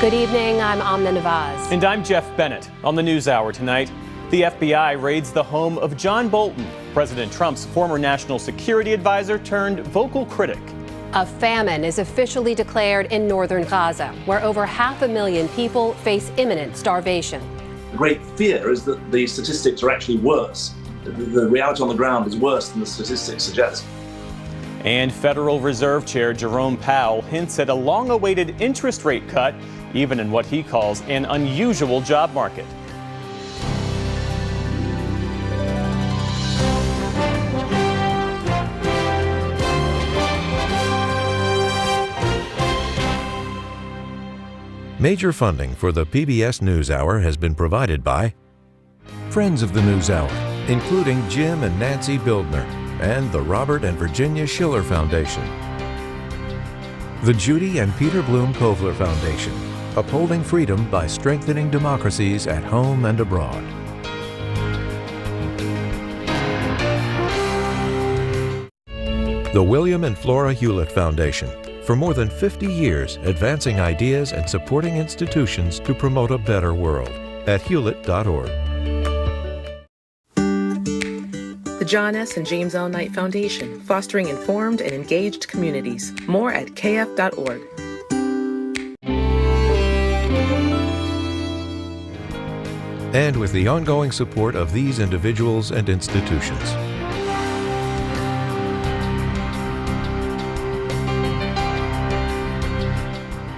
Good evening, I'm Amna Nawaz. And I'm Jeff Bennett. On the NewsHour tonight, the FBI raids the home of John Bolton, President Trump's former national security advisor turned vocal critic. A famine is officially declared in northern Gaza, where over 500,000 people face imminent starvation. The great fear is that the statistics are actually worse. The reality on the ground is worse than the statistics suggest. And Federal Reserve Chair Jerome Powell hints at a long-awaited interest rate cut, even in what he calls an unusual job market. Major funding for the PBS NewsHour has been provided by friends of the NewsHour, including Jim and Nancy Bildner, and the Robert and Virginia Schiller Foundation. The Judy and Peter Bloom Kovler Foundation, upholding freedom by strengthening democracies at home and abroad. The William and Flora Hewlett Foundation, for more than 50 years advancing ideas and supporting institutions to promote a better world at hewlett.org. The John S. and James L. Knight Foundation, fostering informed and engaged communities. More at kf.org. And with the ongoing support of these individuals and institutions.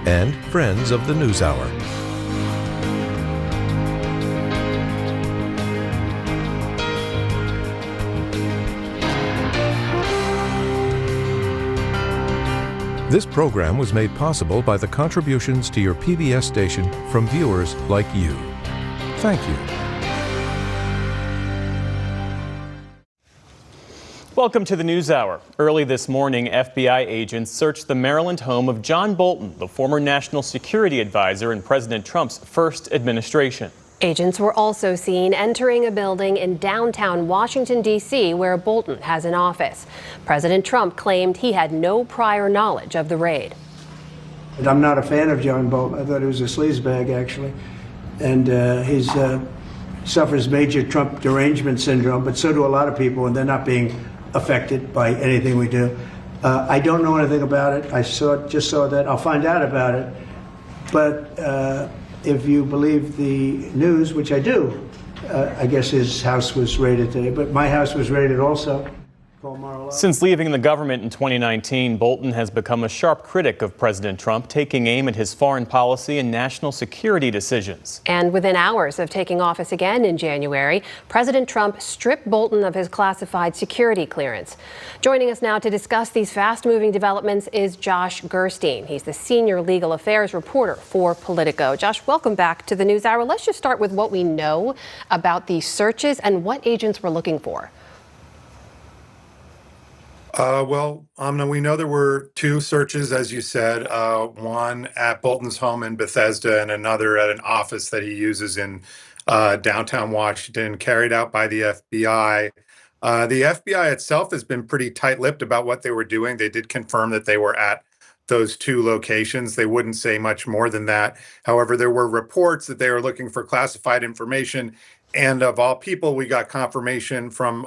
And friends of the NewsHour. This program was made possible by the contributions to your PBS station from viewers like you. Thank you. Welcome to the NewsHour. Early this morning, FBI agents searched the Maryland home of John Bolton, the former national security advisor in President Trump's first administration. Agents were also seen entering a building in downtown Washington, D.C., where Bolton has an office. President Trump claimed he had no prior knowledge of the raid. I'm not a fan of John Bolton. I thought he was a sleazebag, actually. And he suffers major Trump derangement syndrome, but so do a lot of people, and they're not being affected by anything we do. I don't know anything about it. I just saw that. I'll find out about it. But if you believe the news, which I do, I guess his house was raided today, but my house was raided also. Since leaving the government in 2019, Bolton has become a sharp critic of President Trump, taking aim at his foreign policy and national security decisions. And within hours of taking office again in January, President Trump stripped Bolton of his classified security clearance. Joining us now to discuss these fast-moving developments is Josh Gerstein. He's the senior legal affairs reporter for Politico. Josh, welcome back to the NewsHour. Let's just start with what we know about these searches and what agents were looking for. We know there were two searches, as you said, one at Bolton's home in Bethesda and another at an office that he uses in downtown Washington, carried out by the FBI. The FBI itself has been pretty tight-lipped about what they were doing. They did confirm that they were at those two locations. They wouldn't say much more than that. However, there were reports that they were looking for classified information. And of all people, we got confirmation from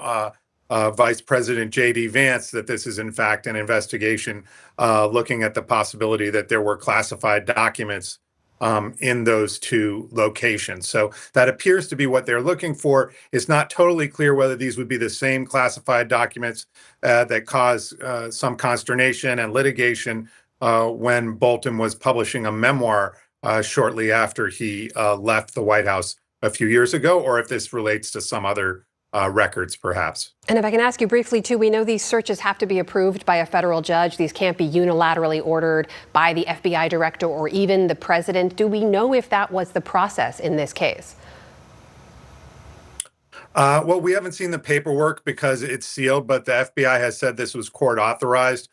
Vice President J.D. Vance that this is in fact an investigation looking at the possibility that there were classified documents in those two locations. So that appears to be what they're looking for. It's not totally clear whether these would be the same classified documents that caused some consternation and litigation when Bolton was publishing a memoir shortly after he left the White House a few years ago, or if this relates to some other records, perhaps. And if I can ask you briefly, too, we know these searches have to be approved by a federal judge. These can't be unilaterally ordered by the FBI director or even the president. Do we know if that was the process in this case? We haven't seen the paperwork because it's sealed, but the FBI has said this was court authorized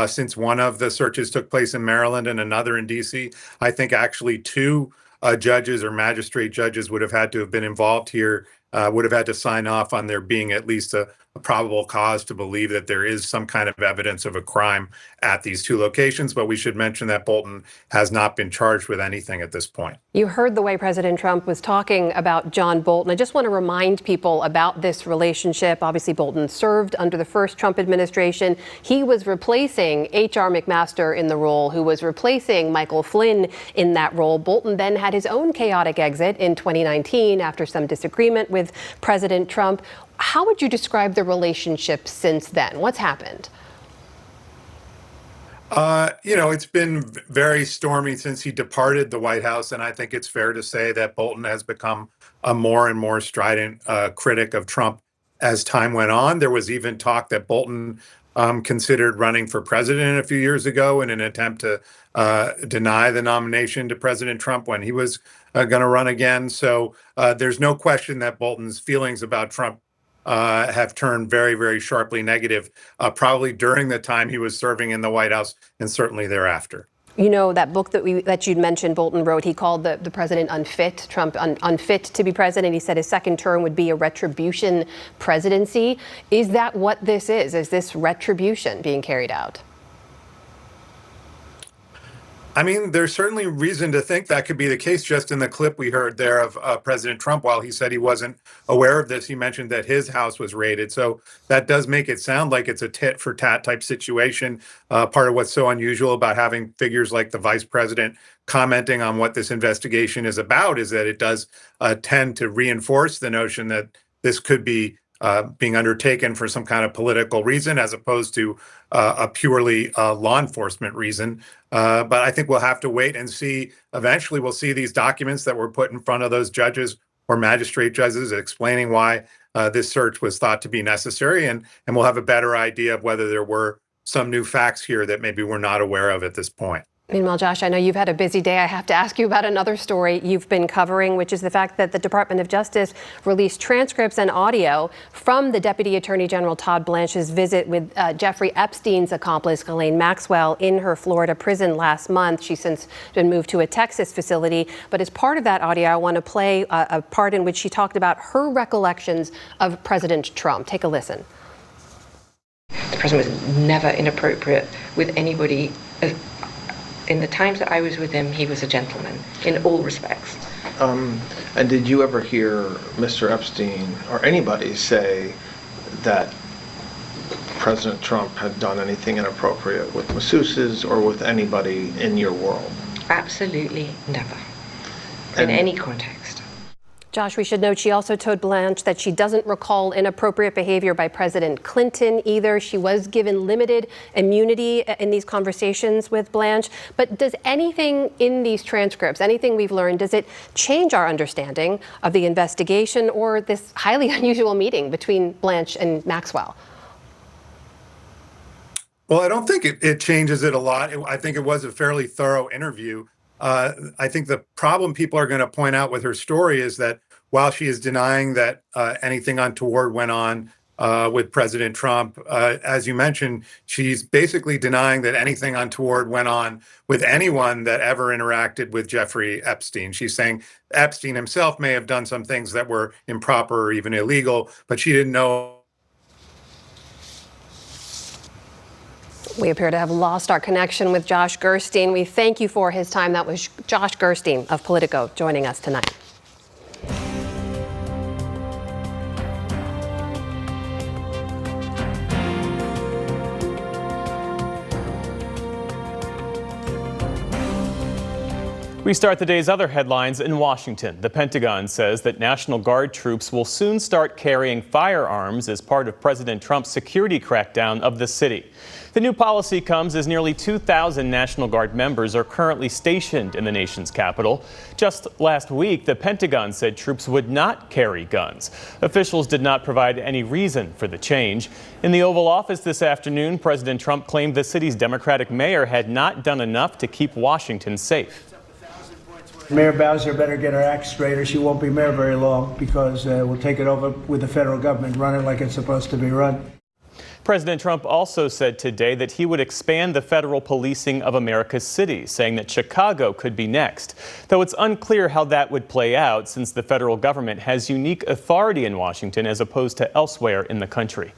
since one of the searches took place in Maryland and another in D.C. I think actually two judges or magistrate judges would have had to have been involved here, would have had to sign off on there being at least probable cause to believe that there is some kind of evidence of a crime at these two locations. But we should mention that Bolton has not been charged with anything at this point. You heard the way President Trump was talking about John Bolton. I just want to remind people about this relationship. Obviously, Bolton served under the first Trump administration. He was replacing H.R. McMaster in the role, who was replacing Michael Flynn in that role. Bolton then had his own chaotic exit in 2019 after some disagreement with President Trump. How would you describe the relationship since then? What's happened? It's been very stormy since he departed the White House, and I think it's fair to say that Bolton has become a more and more strident critic of Trump as time went on. There was even talk that Bolton considered running for president a few years ago in an attempt to deny the nomination to President Trump when he was going to run again. So there's no question that Bolton's feelings about Trump have turned very, very sharply negative, probably during the time he was serving in the White House and certainly thereafter. You know, that book that you'd mentioned Bolton wrote, he called the president unfit, Trump unfit to be president. He said his second term would be a retribution presidency. Is that what this is? Is this retribution being carried out? I mean, there's certainly reason to think that could be the case. Just in the clip we heard there of President Trump, while he said he wasn't aware of this, he mentioned that his house was raided. So that does make it sound like it's a tit for tat type situation. Part of what's so unusual about having figures like the vice president commenting on what this investigation is about is that it does tend to reinforce the notion that this could be being undertaken for some kind of political reason as opposed to a purely law enforcement reason. But I think we'll have to wait and see. Eventually, we'll see these documents that were put in front of those judges or magistrate judges explaining why this search was thought to be necessary. And we'll have a better idea of whether there were some new facts here that maybe we're not aware of at this point. Meanwhile, Josh, I know you've had a busy day. I have to ask you about another story you've been covering, which is the fact that the Department of Justice released transcripts and audio from the Deputy Attorney General Todd Blanche's visit with Jeffrey Epstein's accomplice, Ghislaine Maxwell, in her Florida prison last month. She's since been moved to a Texas facility. But as part of that audio, I want to play a part in which she talked about her recollections of President Trump. Take a listen. The president was never inappropriate with anybody. In the times that I was with him, he was a gentleman in all respects. And did you ever hear Mr. Epstein or anybody say that President Trump had done anything inappropriate with masseuses or with anybody in your world? Absolutely never, in any context. Josh, we should note she also told Blanche that she doesn't recall inappropriate behavior by President Clinton either. She was given limited immunity in these conversations with Blanche. But does anything in these transcripts, anything we've learned, does it change our understanding of the investigation or this highly unusual meeting between Blanche and Maxwell? Well, I don't think it changes it a lot. I think it was a fairly thorough interview. I think the problem people are going to point out with her story is that while she is denying that anything untoward went on with President Trump, as you mentioned, she's basically denying that anything untoward went on with anyone that ever interacted with Jeffrey Epstein. She's saying Epstein himself may have done some things that were improper or even illegal, but she didn't know. We appear to have lost our connection with Josh Gerstein. We thank you for his time. That was Josh Gerstein of Politico joining us tonight. We start the day's other headlines in Washington. The Pentagon says that National Guard troops will soon start carrying firearms as part of President Trump's security crackdown of the city. The new policy comes as nearly 2,000 National Guard members are currently stationed in the nation's capital. Just last week, the Pentagon said troops would not carry guns. Officials did not provide any reason for the change. In the Oval Office this afternoon, President Trump claimed the city's Democratic mayor had not done enough to keep Washington safe. Mayor Bowser better get her act straight or she won't be mayor very long because we'll take it over with the federal government, run it like it's supposed to be run. President Trump also said today that he would expand the federal policing of America's cities, saying that Chicago could be next, though it's unclear how that would play out since the federal government has unique authority in Washington as opposed to elsewhere in the country.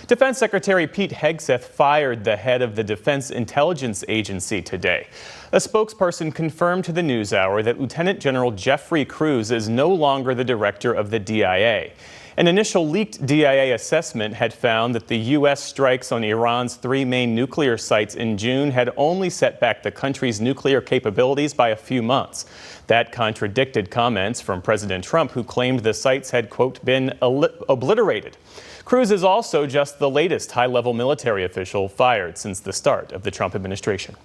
Defense Secretary Pete Hegseth fired the head of the Defense Intelligence Agency today. A spokesperson confirmed to the NewsHour that Lieutenant General Jeffrey Cruz is no longer the director of the DIA. An initial leaked DIA assessment had found that the U.S. strikes on Iran's 3 main nuclear sites in June had only set back the country's nuclear capabilities by a few months. That contradicted comments from President Trump, who claimed the sites had, quote, been obliterated. Cruz is also just the latest high-level military official fired since the start of the Trump administration.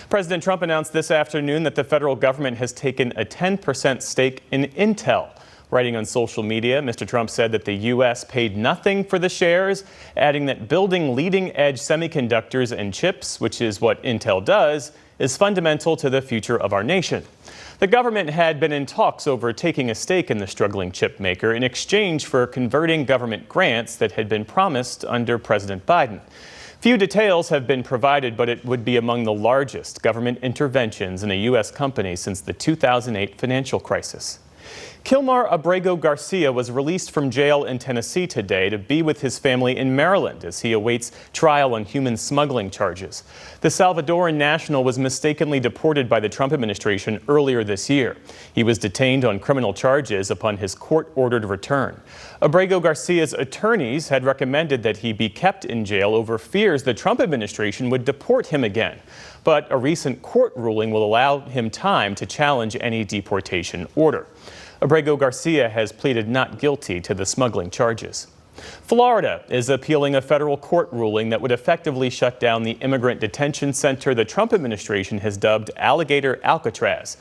President Trump announced this afternoon that the federal government has taken a 10% stake in Intel. Writing on social media, Mr. Trump said that the U.S. paid nothing for the shares, adding that building leading-edge semiconductors and chips, which is what Intel does, is fundamental to the future of our nation. The government had been in talks over taking a stake in the struggling chip maker in exchange for converting government grants that had been promised under President Biden. Few details have been provided, but it would be among the largest government interventions in a U.S. company since the 2008 financial crisis. Kilmar Abrego Garcia was released from jail in Tennessee today to be with his family in Maryland as he awaits trial on human smuggling charges. The Salvadoran national was mistakenly deported by the Trump administration earlier this year. He was detained on criminal charges upon his court-ordered return. Abrego Garcia's attorneys had recommended that he be kept in jail over fears the Trump administration would deport him again. But a recent court ruling will allow him time to challenge any deportation order. Abrego Garcia has pleaded not guilty to the smuggling charges. Florida is appealing a federal court ruling that would effectively shut down the immigrant detention center the Trump administration has dubbed Alligator Alcatraz.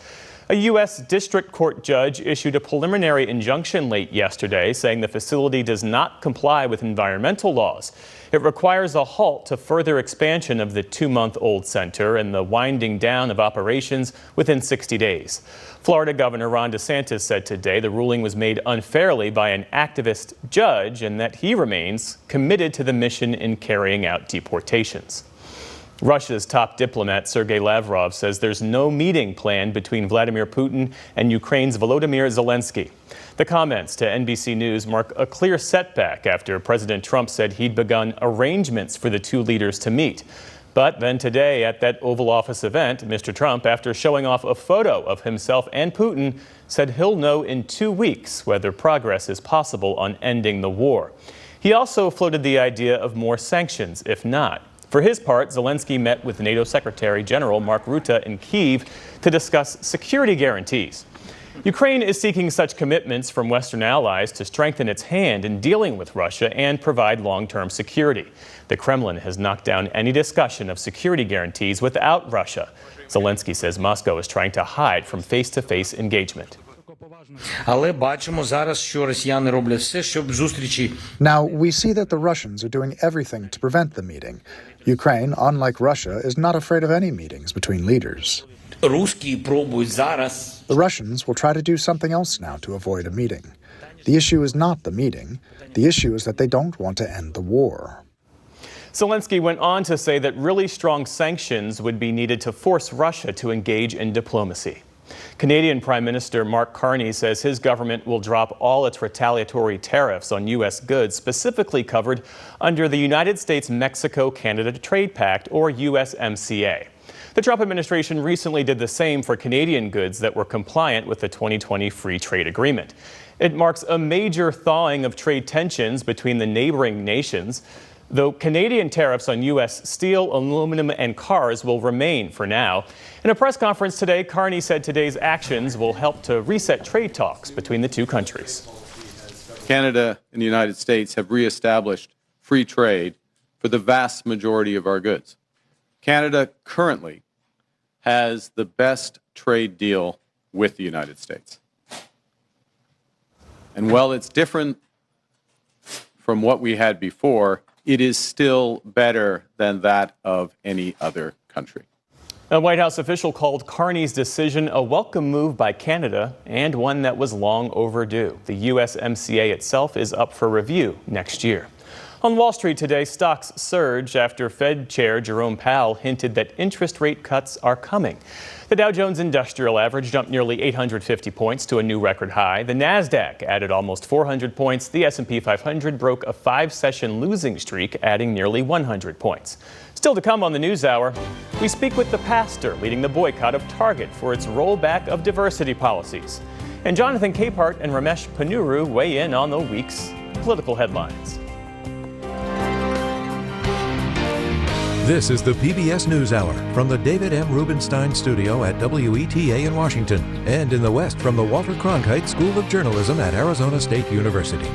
A U.S. District Court judge issued a preliminary injunction late yesterday saying the facility does not comply with environmental laws. It requires a halt to further expansion of the 2-month-old center and the winding down of operations within 60 days. Florida Governor Ron DeSantis said today the ruling was made unfairly by an activist judge and that he remains committed to the mission in carrying out deportations. Russia's top diplomat, Sergei Lavrov, says there's no meeting planned between Vladimir Putin and Ukraine's Volodymyr Zelensky. The comments to NBC News mark a clear setback after President Trump said he'd begun arrangements for the two leaders to meet. But then today at that Oval Office event, Mr. Trump, after showing off a photo of himself and Putin, said he'll know in 2 weeks whether progress is possible on ending the war. He also floated the idea of more sanctions, if not. For his part, Zelensky met with NATO Secretary General Mark Rutte in Kyiv to discuss security guarantees. Ukraine is seeking such commitments from Western allies to strengthen its hand in dealing with Russia and provide long-term security. The Kremlin has knocked down any discussion of security guarantees without Russia. Zelensky says Moscow is trying to hide from face-to-face engagement. Now, we see that the Russians are doing everything to prevent the meeting. Ukraine, unlike Russia, is not afraid of any meetings between leaders. The Russians will try to do something else now to avoid a meeting. The issue is not the meeting. The issue is that they don't want to end the war. Zelensky went on to say that really strong sanctions would be needed to force Russia to engage in diplomacy. Canadian Prime Minister Mark Carney says his government will drop all its retaliatory tariffs on U.S. goods specifically covered under the United States-Mexico-Canada Trade Pact, or USMCA. The Trump administration recently did the same for Canadian goods that were compliant with the 2020 Free Trade Agreement. It marks a major thawing of trade tensions between the neighboring nations, though Canadian tariffs on U.S. steel, aluminum, and cars will remain for now. In a press conference today, Carney said today's actions will help to reset trade talks between the two countries. Canada and the United States have reestablished free trade for the vast majority of our goods. Canada currently has the best trade deal with the United States. And while it's different from what we had before, it is still better than that of any other country. A White House official called Carney's decision a welcome move by Canada and one that was long overdue. The USMCA itself is up for review next year. On Wall Street today, stocks surged after Fed Chair Jerome Powell hinted that interest rate cuts are coming. The Dow Jones Industrial Average jumped nearly 850 points to a new record high. The Nasdaq added almost 400 points. The S&P 500 broke a 5-session losing streak, adding nearly 100 points. Still to come on the NewsHour, we speak with the pastor leading the boycott of Target for its rollback of diversity policies. And Jonathan Capehart and Ramesh Ponnuru weigh in on the week's political headlines. This is the PBS NewsHour from the David M. Rubenstein Studio at WETA in Washington and in the West from the Walter Cronkite School of Journalism at Arizona State University.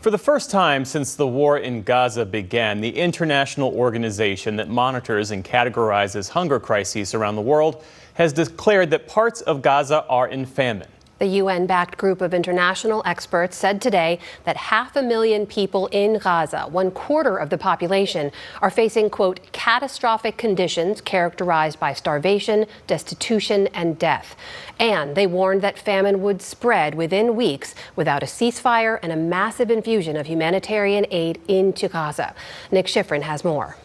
For the first time since the war in Gaza began, the international organization that monitors and categorizes hunger crises around the world has declared that parts of Gaza are in famine. The UN-backed group of international experts said today that 500,000 people in Gaza, 1/4 of the population, are facing, quote, catastrophic conditions characterized by starvation, destitution, and death. And they warned that famine would spread within weeks without a ceasefire and a massive infusion of humanitarian aid into Gaza. Nick Schifrin has more.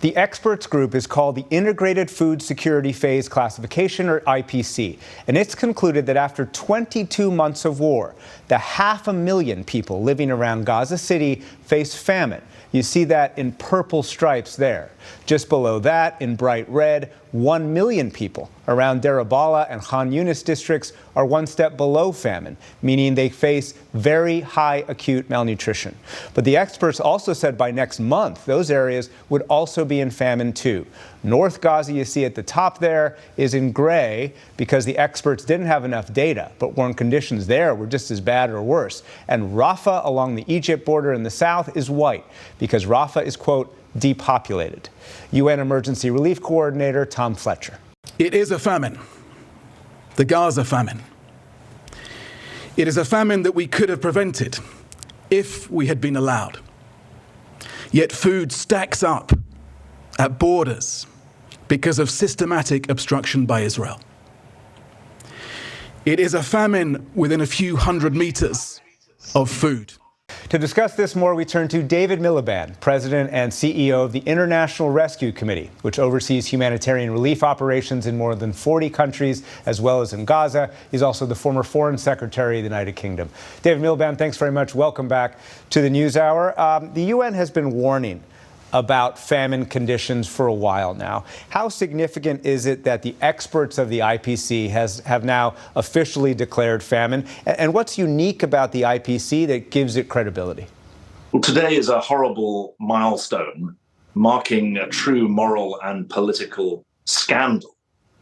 The experts group is called the Integrated Food Security Phase Classification, or IPC, and it's concluded that after 22 months of war, the 500,000 people living around Gaza City face famine. You see that in purple stripes there. Just below that, in bright red, 1 million people around Deir al-Balah and Khan Yunis districts are one step below famine, meaning they face very high acute malnutrition. But the experts also said by next month, those areas would also be in famine too. North Gaza, you see at the top there, is in gray because the experts didn't have enough data, but warned conditions there were just as bad or worse. And Rafah along the Egypt border in the south is white because Rafah is, quote, depopulated. UN Emergency Relief Coordinator Tom Fletcher. It is a famine, the Gaza famine. It is a famine that we could have prevented if we had been allowed. Yet food stacks up at borders because of systematic obstruction by Israel. It is a famine within a few hundred meters of food. To discuss this more, we turn to David Miliband, President and CEO of the International Rescue Committee, which oversees humanitarian relief operations in more than 40 countries, as well as in Gaza. He's also the former Foreign Secretary of the United Kingdom. David Miliband, thanks very much. Welcome back to the NewsHour. The UN has been warning about famine conditions for a while now. How significant is it that the experts of the IPC have now officially declared famine? And what's unique about the IPC that gives it credibility? Well, today is a horrible milestone, marking a true moral and political scandal,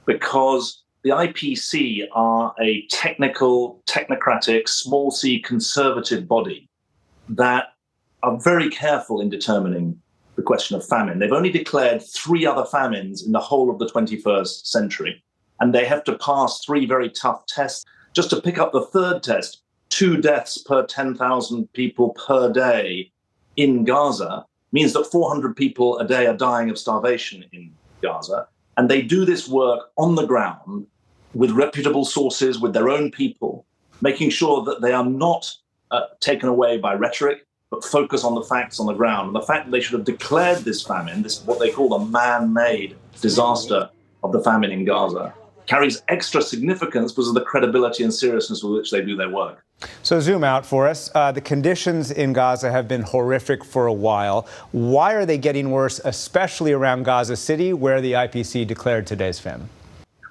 because the IPC are a technical, technocratic, small c conservative body that are very careful in determining the question of famine. They've only declared 3 other famines in the whole of the 21st century, and they have to pass 3 very tough tests. Just to pick up the third test, 2 deaths per 10,000 people per day in Gaza means that 400 people a day are dying of starvation in Gaza. And they do this work on the ground with reputable sources, with their own people, making sure that they are not taken away by rhetoric, but focus on the facts on the ground. And the fact that they should have declared this famine, this what they call the man-made disaster of the famine in Gaza, carries extra significance because of the credibility and seriousness with which they do their work. So zoom out for us. The conditions in Gaza have been horrific for a while. Why are they getting worse, especially around Gaza City, where the IPC declared today's famine?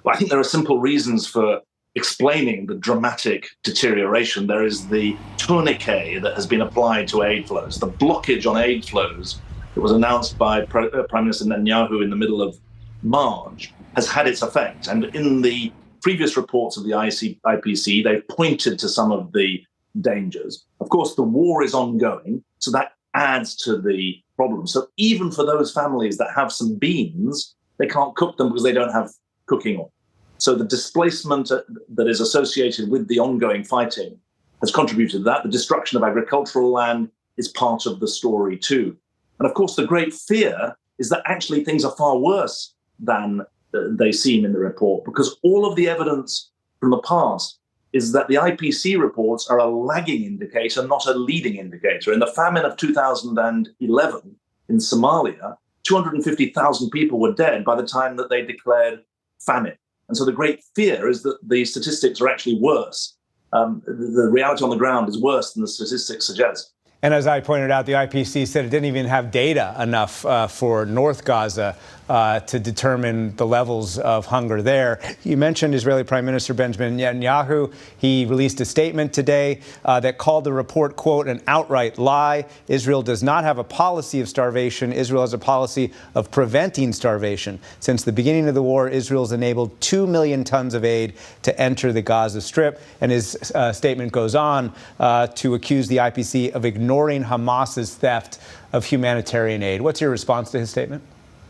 Well, I think there are simple reasons for explaining the dramatic deterioration. There is the tourniquet that has been applied to aid flows, the blockage on aid flows that was announced by Prime Minister Netanyahu in the middle of March has had its effect. And in the previous reports of the IPC, they've pointed to some of the dangers. Of course, the war is ongoing, so that adds to the problem. So even for those families that have some beans, they can't cook them because they don't have cooking oil. So the displacement that is associated with the ongoing fighting has contributed to that. The destruction of agricultural land is part of the story too. And of course, the great fear is that actually things are far worse than they seem in the report, because all of the evidence from the past is that the IPC reports are a lagging indicator, not a leading indicator. In the famine of 2011 in Somalia, 250,000 people were dead by the time that they declared famine. And so the great fear is that the statistics are actually worse. The reality on the ground is worse than the statistics suggest. And as I pointed out, the IPC said it didn't even have data enough for North Gaza to determine the levels of hunger there. You mentioned Israeli Prime Minister Benjamin Netanyahu. He released a statement today that called the report, quote, an outright lie. Israel does not have a policy of starvation. Israel has a policy of preventing starvation. Since the beginning of the war, Israel's enabled 2 million tons of aid to enter the Gaza Strip. And his statement goes on to accuse the IPC of ignoring Hamas's theft of humanitarian aid. What's your response to his statement?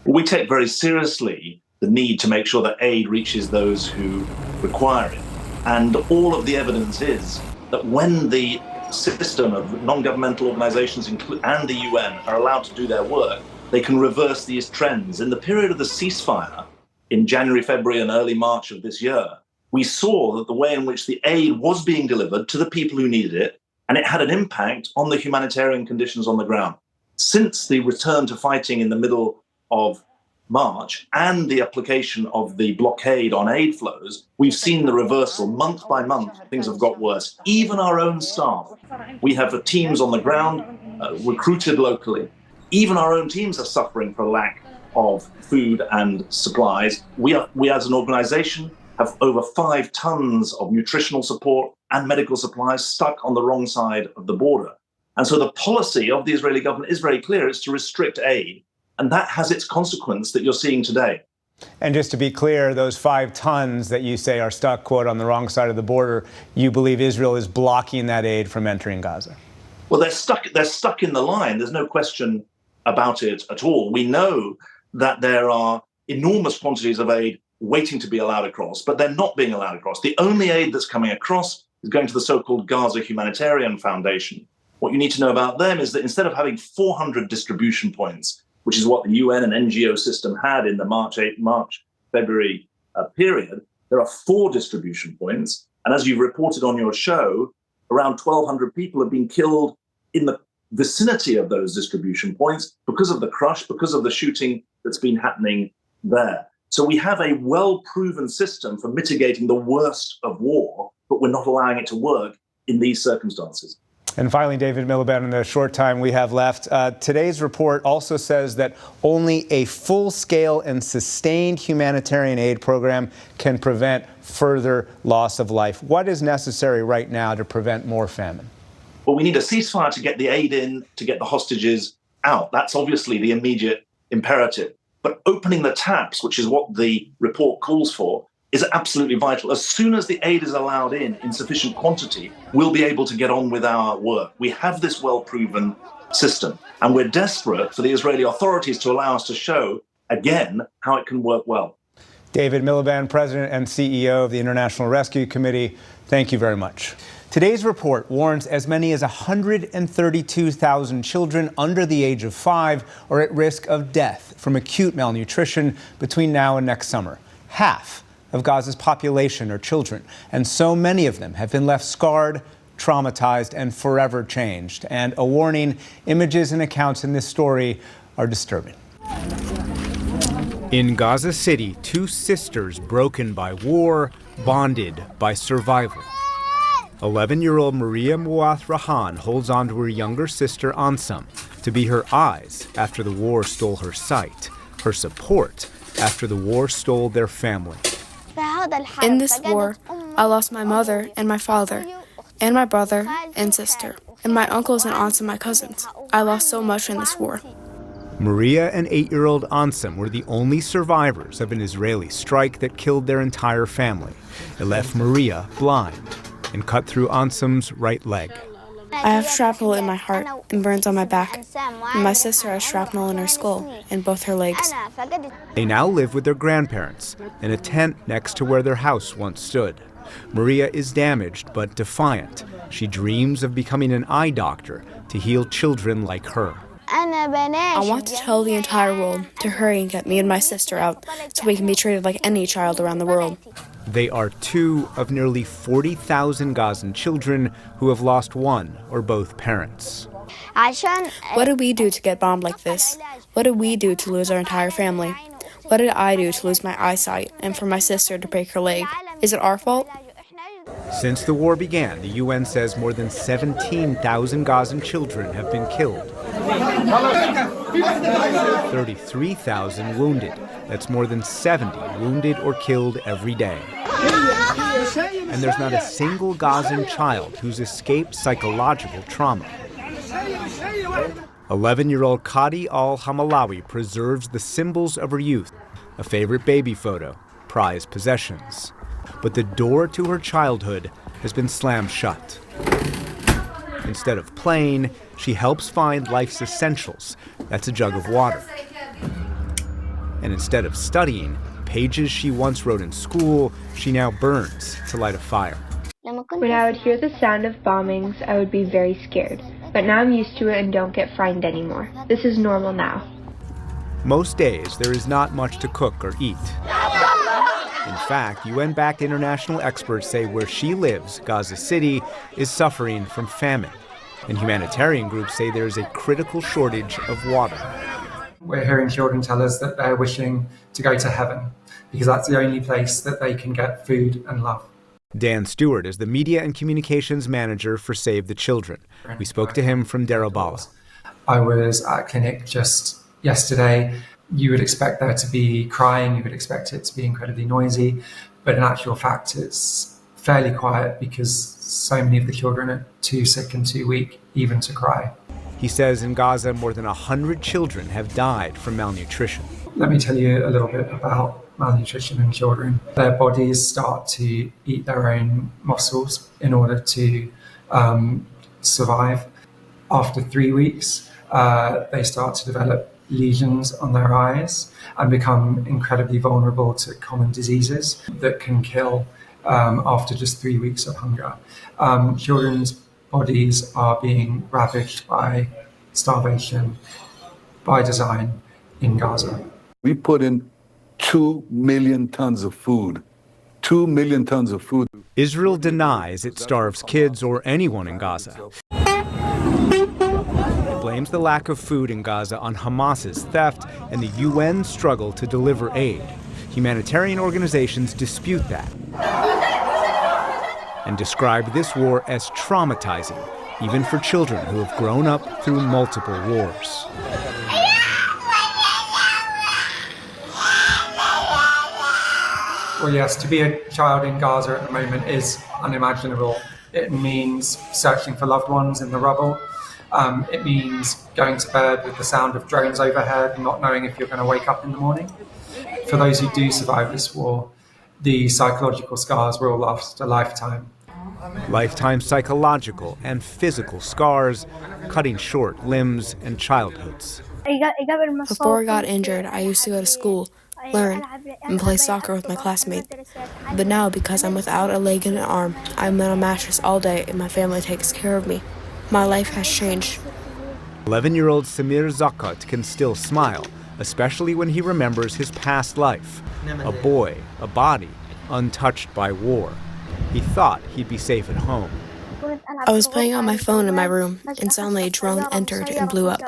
We take very seriously the need to make sure that aid reaches those who require it. And all of the evidence is that when the system of non-governmental organizations and the UN are allowed to do their work, they can reverse these trends. In the period of the ceasefire in January, February, and early March of this year, we saw that the way in which the aid was being delivered to the people who needed it, and it had an impact on the humanitarian conditions on the ground. Since the return to fighting in the middle of March and the application of the blockade on aid flows, we've seen the reversal. Month by month, things have got worse. Even our own staff, we have teams on the ground recruited locally. Even our own teams are suffering for lack of food and supplies. We as an organization have over 5 tons of nutritional support and medical supplies stuck on the wrong side of the border. And so the policy of the Israeli government is very clear. It's to restrict aid. And that has its consequence that you're seeing today. And just to be clear, those 5 tons that you say are stuck, quote, on the wrong side of the border, you believe Israel is blocking that aid from entering Gaza? Well, they're stuck in the line. There's no question about it at all. We know that there are enormous quantities of aid waiting to be allowed across, but they're not being allowed across. The only aid that's coming across is going to the so-called Gaza Humanitarian Foundation. What you need to know about them is that instead of having 400 distribution points, which is what the UN and NGO system had in the March-February period, there are 4 distribution points. And as you've reported on your show, around 1,200 people have been killed in the vicinity of those distribution points because of the crush, because of the shooting that's been happening there. So we have a well-proven system for mitigating the worst of war, but we're not allowing it to work in these circumstances. And finally, David Miliband, in the short time we have left, today's report also says that only a full-scale and sustained humanitarian aid program can prevent further loss of life. What is necessary right now to prevent more famine? Well, we need a ceasefire to get the aid in, to get the hostages out. That's obviously the immediate imperative. But opening the taps, which is what the report calls for, is absolutely vital. As soon as the aid is allowed in sufficient quantity, we'll be able to get on with our work. We have this well-proven system, and we're desperate for the Israeli authorities to allow us to show, again, how it can work well. David Miliband, President and CEO of the International Rescue Committee, thank you very much. Today's report warns as many as 132,000 children under the age of 5 are at risk of death from acute malnutrition between now and next summer. Half of Gaza's population are children, and so many of them have been left scarred, traumatized, and forever changed. And a warning, images and accounts in this story are disturbing. In Gaza City, 2 sisters broken by war, bonded by survival. 11-year-old Maria Muath Rahan holds on to her younger sister Ansam to be her eyes after the war stole her sight, her support after the war stole their family. In this war, I lost my mother and my father, and my brother and sister, and my uncles and aunts and my cousins. I lost so much in this war. Maria and 8-year-old Ansam were the only survivors of an Israeli strike that killed their entire family. It left Maria blind and cut through Ansam's right leg. I have shrapnel in my heart and burns on my back. And my sister has shrapnel in her skull and both her legs. They now live with their grandparents in a tent next to where their house once stood. Maria is damaged but defiant. She dreams of becoming an eye doctor to heal children like her. I want to tell the entire world to hurry and get me and my sister out so we can be treated like any child around the world. They are two of nearly 40,000 Gazan children who have lost one or both parents. What did we do to get bombed like this? What did we do to lose our entire family? What did I do to lose my eyesight and for my sister to break her leg? Is it our fault? Since the war began, the UN says more than 17,000 Gazan children have been killed. 33,000 wounded. That's more than 70 wounded or killed every day. And there's not a single Gazan child who's escaped psychological trauma. 11-year-old Kadi al-Hamalawi preserves the symbols of her youth, a favorite baby photo, prized possessions. But the door to her childhood has been slammed shut. Instead of playing, she helps find life's essentials. That's a jug of water. And instead of studying, pages she once wrote in school, she now burns to light a fire. When I would hear the sound of bombings, I would be very scared. But now I'm used to it and don't get frightened anymore. This is normal now. Most days, there is not much to cook or eat. In fact, UN-backed international experts say where she lives, Gaza City, is suffering from famine. And humanitarian groups say there is a critical shortage of water. We're hearing children tell us that they're wishing to go to heaven because that's the only place that they can get food and love. Dan Stewart is the media and communications manager for Save the Children. We spoke to him from Deir al-Balah. I was at a clinic just yesterday. You would expect there to be crying, you would expect it to be incredibly noisy, but in actual fact it's fairly quiet because so many of the children are too sick and too weak even to cry. He says in Gaza more than 100 children have died from malnutrition. Let me tell you a little bit about malnutrition in children. Their bodies start to eat their own muscles in order to survive. After 3 weeks, they start to develop lesions on their eyes and become incredibly vulnerable to common diseases that can kill after just 3 weeks of hunger. Children's bodies are being ravaged by starvation by design in Gaza. We put in 2 million tons of food. 2 million tons of food. Israel denies it starves kids or anyone in Gaza. It blames the lack of food in Gaza on Hamas's theft and the UN's struggle to deliver aid. Humanitarian organizations dispute that and describe this war as traumatizing, even for children who have grown up through multiple wars. Well, yes, to be a child in Gaza at the moment is unimaginable. It means searching for loved ones in the rubble. It means going to bed with the sound of drones overhead, not knowing if you're going to wake up in the morning. For those who do survive this war, the psychological scars will last a lifetime. Lifetime psychological and physical scars, cutting short limbs and childhoods. Before I got injured, I used to go to school, learn, and play soccer with my classmates. But now, because I'm without a leg and an arm, I'm on a mattress all day and my family takes care of me. My life has changed. 11-year-old Samir Zakat can still smile, especially when he remembers his past life. A boy, a body, untouched by war. He thought he'd be safe at home. I was playing on my phone in my room, and suddenly a drone entered and blew up.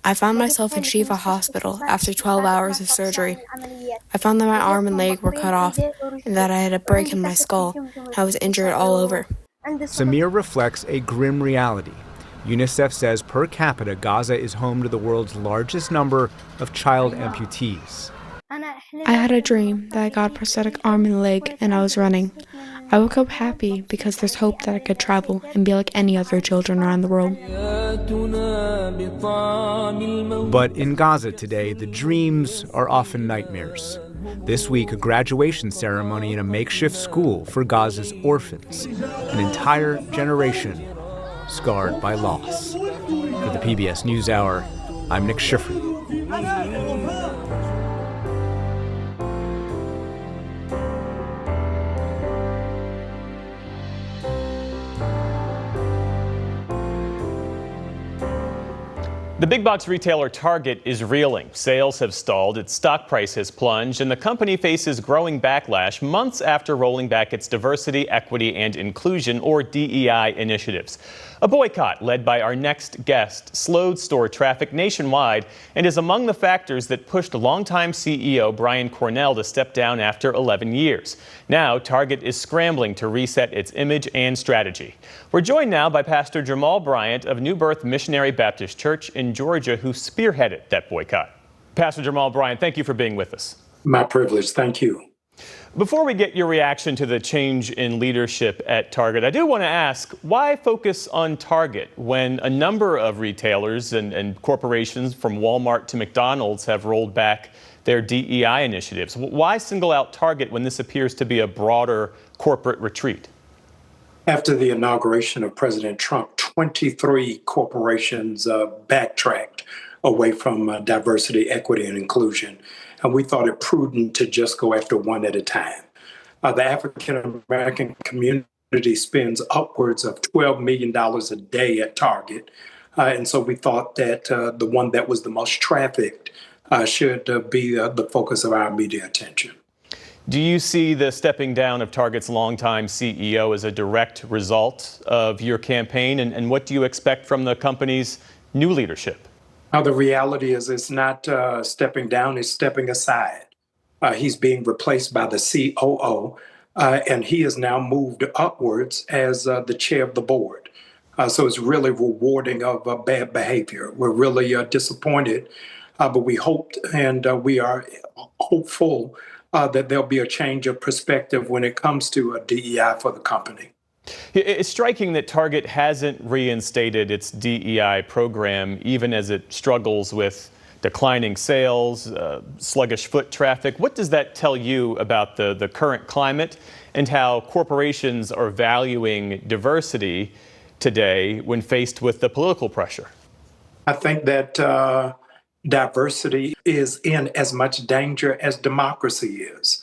I found myself in Shifa Hospital after 12 hours of surgery. I found that my arm and leg were cut off, and that I had a break in my skull. I was injured all over. Samir reflects a grim reality. UNICEF says per capita, Gaza is home to the world's largest number of child amputees. I had a dream that I got a prosthetic arm and leg, and I was running. I woke up happy because there's hope that I could travel and be like any other children around the world. But in Gaza today, the dreams are often nightmares. This week, a graduation ceremony in a makeshift school for Gaza's orphans. An entire generation scarred by loss. For the PBS NewsHour, I'm Nick Schifrin. The big box retailer Target is reeling. Sales have stalled, its stock price has plunged, and the company faces growing backlash months after rolling back its diversity, equity, and inclusion, or DEI, initiatives. A boycott led by our next guest slowed store traffic nationwide and is among the factors that pushed longtime CEO Brian Cornell to step down after 11 years. Now, Target is scrambling to reset its image and strategy. We're joined now by Pastor Jamal Bryant of New Birth Missionary Baptist Church in Georgia, who spearheaded that boycott. Pastor Jamal Bryant, thank you for being with us. My privilege. Thank you. Before we get your reaction to the change in leadership at Target, I do want to ask, why focus on Target when a number of retailers and corporations from Walmart to McDonald's have rolled back their DEI initiatives? Why single out Target when this appears to be a broader corporate retreat? After the inauguration of President Trump, 23 corporations backtracked away from diversity, equity, and inclusion. And we thought it prudent to just go after one at a time. The African American community spends upwards of $12 million a day at Target. And so we thought that the one that was the most trafficked should be the focus of our media attention. Do you see the stepping down of Target's longtime CEO as a direct result of your campaign? And what do you expect from the company's new leadership? The reality is it's not stepping down, it's stepping aside. He's being replaced by the COO, and he is now moved upwards as the chair of the board. So it's really rewarding of bad behavior. We're really disappointed, but we hoped and we are hopeful that there'll be a change of perspective when it comes to DEI for the company. It's striking that Target hasn't reinstated its DEI program, even as it struggles with declining sales, sluggish foot traffic. What does that tell you about the current climate and how corporations are valuing diversity today when faced with the political pressure? I think that diversity is in as much danger as democracy is.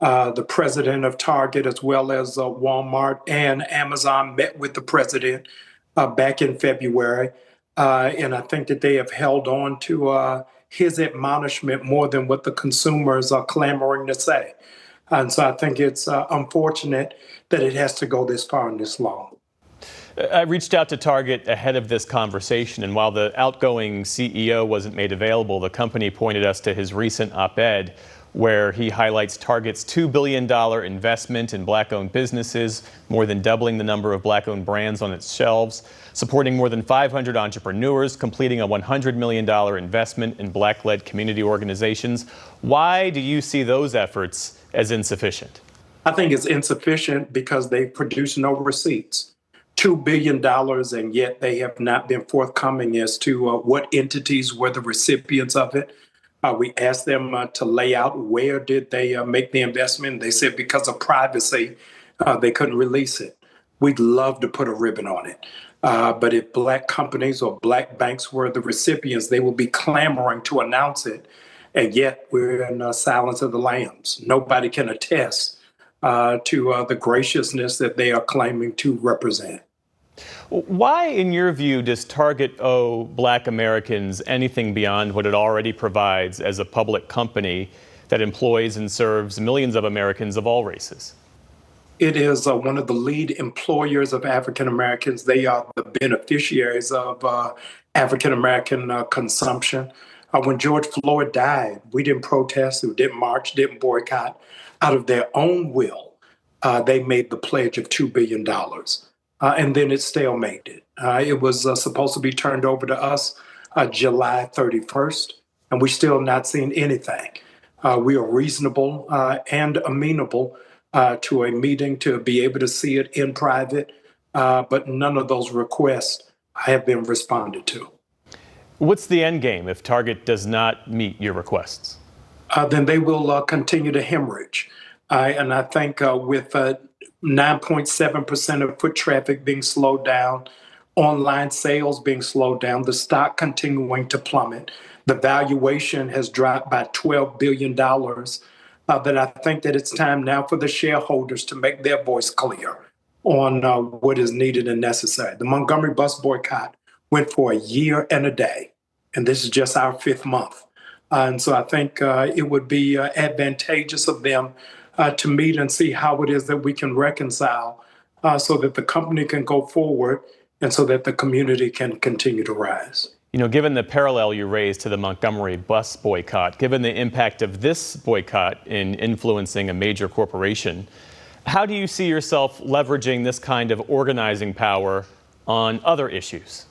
The president of Target, as well as Walmart and Amazon, met with the president back in February. And I think that they have held on to his admonishment more than what the consumers are clamoring to say. And so I think it's unfortunate that it has to go this far and this long. I reached out to Target ahead of this conversation, and while the outgoing CEO wasn't made available, the company pointed us to his recent op-ed where he highlights Target's $2 billion investment in Black-owned businesses, more than doubling the number of Black-owned brands on its shelves, supporting more than 500 entrepreneurs, completing a $100 million investment in Black-led community organizations. Why do you see those efforts as insufficient? I think it's insufficient because they produce no receipts. $2 billion, and yet they have not been forthcoming as to what entities were the recipients of it. We asked them to lay out where did they make the investment. They said because of privacy, they couldn't release it. We'd love to put a ribbon on it. But if Black companies or Black banks were the recipients, they will be clamoring to announce it. And yet we're in silence of the lambs. Nobody can attest to the graciousness that they are claiming to represent. Why, in your view, does Target owe Black Americans anything beyond what it already provides as a public company that employs and serves millions of Americans of all races? It is one of the lead employers of African Americans. They are the beneficiaries of African American consumption. When George Floyd died, we didn't protest, we didn't march, didn't boycott. Out of their own will, they made the pledge of $2 billion. And then it stalemated. It was supposed to be turned over to us July 31st, and we're still not seeing anything. We are reasonable and amenable to a meeting to be able to see it in private, but none of those requests have been responded to. What's the end game if Target does not meet your requests? Then they will continue to hemorrhage. And I think with 9.7% of foot traffic being slowed down, online sales being slowed down, the stock continuing to plummet, the valuation has dropped by $12 billion, that I think that it's time now for the shareholders to make their voice clear on what is needed and necessary. The Montgomery bus boycott went for a year and a day. and this is just our 5th month. And so I think it would be advantageous of them to meet and see how it is that we can reconcile so that the company can go forward and so that the community can continue to rise. You know, given the parallel you raised to the Montgomery bus boycott, given the impact of this boycott in influencing a major corporation, how do you see yourself leveraging this kind of organizing power on other issues?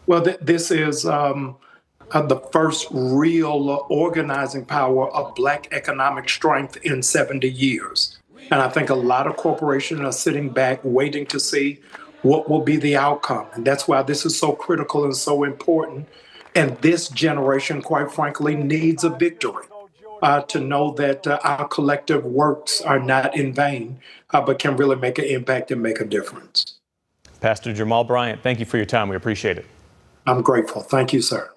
Well, this is the first real organizing power of Black economic strength in 70 years. And I think a lot of corporations are sitting back waiting to see what will be the outcome. And that's why this is so critical and so important. And this generation, quite frankly, needs a victory to know that our collective works are not in vain, but can really make an impact and make a difference. Pastor Jamal Bryant, thank you for your time. We appreciate it. I'm grateful. Thank you, sir.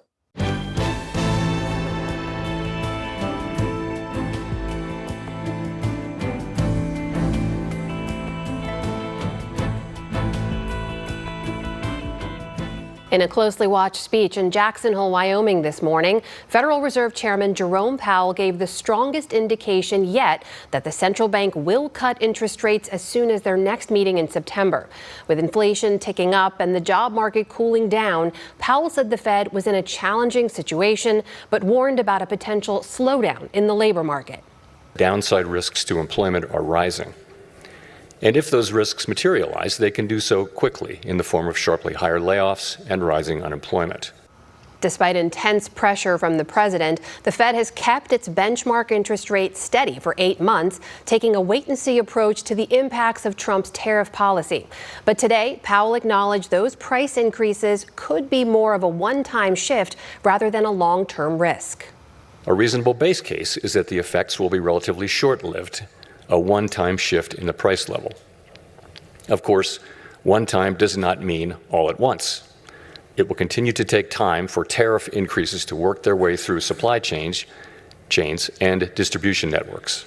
In a closely watched speech in Jackson Hole, Wyoming this morning, Federal Reserve Chairman Jerome Powell gave the strongest indication yet that the central bank will cut interest rates as soon as their next meeting in September. With inflation ticking up and the job market cooling down, Powell said the Fed was in a challenging situation, but warned about a potential slowdown in the labor market. Downside risks to employment are rising. And if those risks materialize, they can do so quickly in the form of sharply higher layoffs and rising unemployment. Despite intense pressure from the president, the Fed has kept its benchmark interest rate steady for 8 months, taking a wait-and-see approach to the impacts of Trump's tariff policy. But today, Powell acknowledged those price increases could be more of a one-time shift rather than a long-term risk. A reasonable base case is that the effects will be relatively short-lived, a one-time shift in the price level. Of course, one time does not mean all at once. It will continue to take time for tariff increases to work their way through supply chains and distribution networks.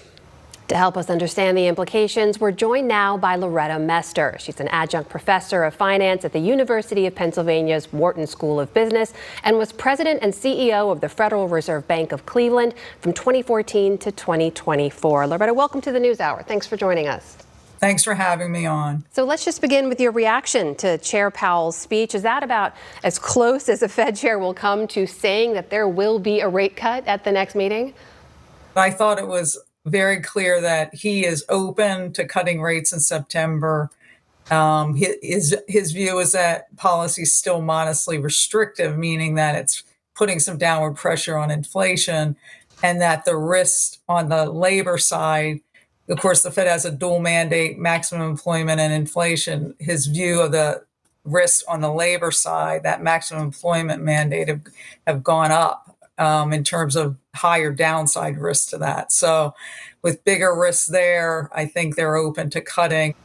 To help us understand the implications, we're joined now by Loretta Mester. She's an adjunct professor of finance at the University of Pennsylvania's Wharton School of Business and was president and CEO of the Federal Reserve Bank of Cleveland from 2014 to 2024. Loretta, welcome to the NewsHour. Thanks for joining us. Thanks for having me on. So let's just begin with your reaction to Chair Powell's speech. Is that about as close as a Fed chair will come to saying that there will be a rate cut at the next meeting? I thought it was very clear that he is open to cutting rates in September. His view is that policy is still modestly restrictive, meaning that it's putting some downward pressure on inflation, and that the risk on the labor side, of course, the Fed has a dual mandate, maximum employment and inflation. His view of the risks on the labor side, that maximum employment mandate have gone up. In terms of higher downside risks to that. So with bigger risks there, I think they're open to cutting.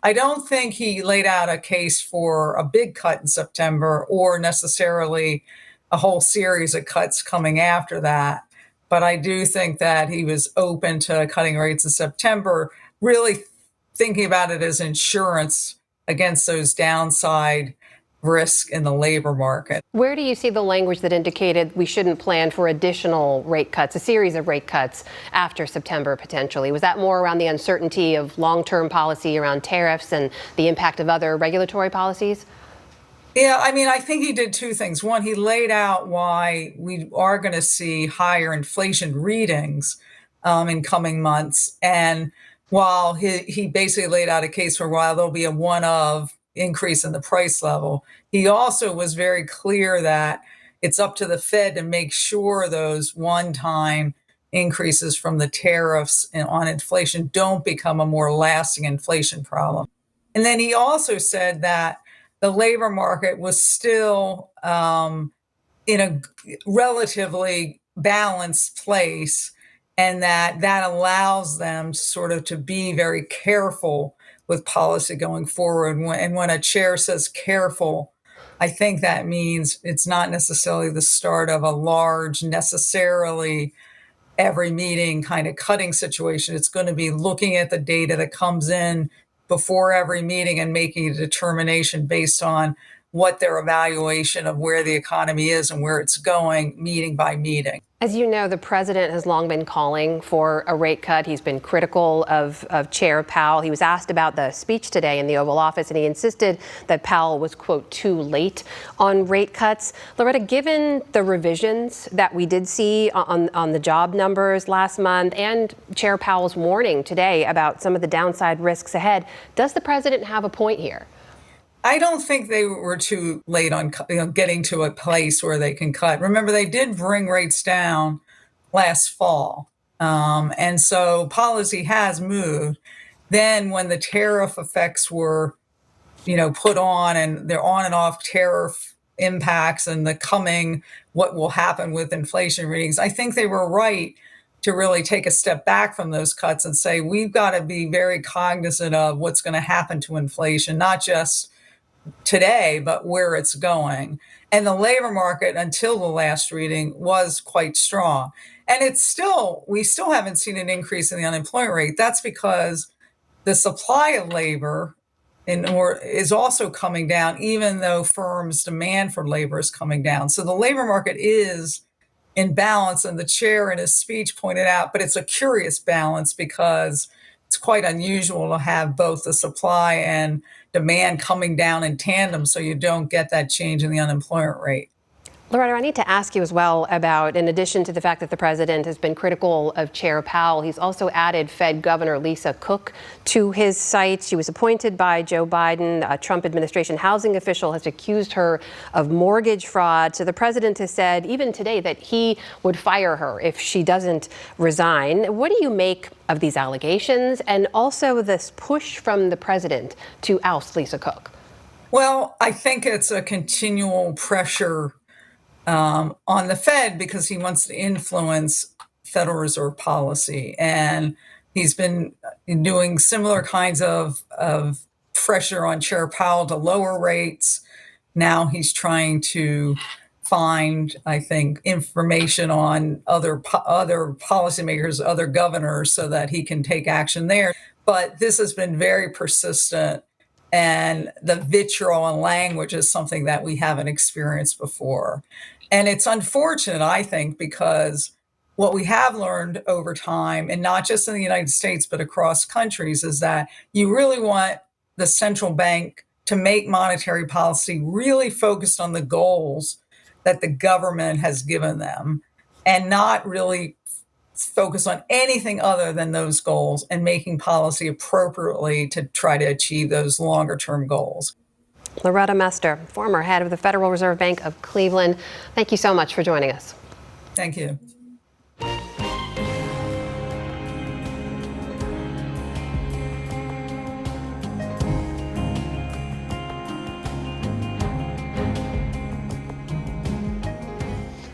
I don't think he laid out a case for a big cut in September or necessarily a whole series of cuts coming after that. But I do think that he was open to cutting rates in September, really thinking about it as insurance against those downside risk in the labor market. Where do you see the language that indicated we shouldn't plan for additional rate cuts, a series of rate cuts after September potentially? Was that more around the uncertainty of long-term policy around tariffs and the impact of other regulatory policies? Yeah, I mean, I think he did two things. One, he laid out why we are going to see higher inflation readings in coming months. And while he basically laid out a case for while there'll be a one-of increase in the price level, he also was very clear that it's up to the Fed to make sure those one-time increases from the tariffs on inflation don't become a more lasting inflation problem. And then he also said that the labor market was still in a relatively balanced place, and that allows them sort of to be very careful with policy going forward. And when a chair says careful, I think that means it's not necessarily the start of a large, necessarily every meeting kind of cutting situation. It's going to be looking at the data that comes in before every meeting and making a determination based on what their evaluation of where the economy is and where it's going, meeting by meeting. As you know, the president has long been calling for a rate cut. He's been critical of Chair Powell. He was asked about the speech today in the Oval Office, and he insisted that Powell was, quote, too late on rate cuts. Loretta, given the revisions that we did see on the job numbers last month and Chair Powell's warning today about some of the downside risks ahead, does the president have a point here? I don't think they were too late on getting to a place where they can cut. Remember, they did bring rates down last fall. And so policy has moved. Then when the tariff effects were, put on, and they're on and off tariff impacts and what will happen with inflation readings, I think they were right to really take a step back from those cuts and say, we've got to be very cognizant of what's going to happen to inflation, not just today, but where it's going. And the labor market until the last reading was quite strong. And we still haven't seen an increase in the unemployment rate. That's because the supply of labor is also coming down, even though firms' demand for labor is coming down. So the labor market is in balance, and the chair in his speech pointed out, but it's a curious balance because it's quite unusual to have both the supply and demand coming down in tandem, so you don't get that change in the unemployment rate. Loretta, I need to ask you as well about, in addition to the fact that the president has been critical of Chair Powell, he's also added Fed Governor Lisa Cook to his sights. She was appointed by Joe Biden. A Trump administration housing official has accused her of mortgage fraud. So the president has said, even today, that he would fire her if she doesn't resign. What do you make of these allegations and also this push from the president to oust Lisa Cook? Well, I think it's a continual pressure on the Fed because he wants to influence Federal Reserve policy. And he's been doing similar kinds of pressure on Chair Powell to lower rates. Now he's trying to find, I think, information on other policymakers, other governors, so that he can take action there. But this has been very persistent. And the vitriol and language is something that we haven't experienced before. And it's unfortunate, I think, because what we have learned over time, and not just in the United States, but across countries, is that you really want the central bank to make monetary policy really focused on the goals that the government has given them and not really focus on anything other than those goals and making policy appropriately to try to achieve those longer term goals. Loretta Mester, former head of the Federal Reserve Bank of Cleveland, thank you so much for joining us. Thank you.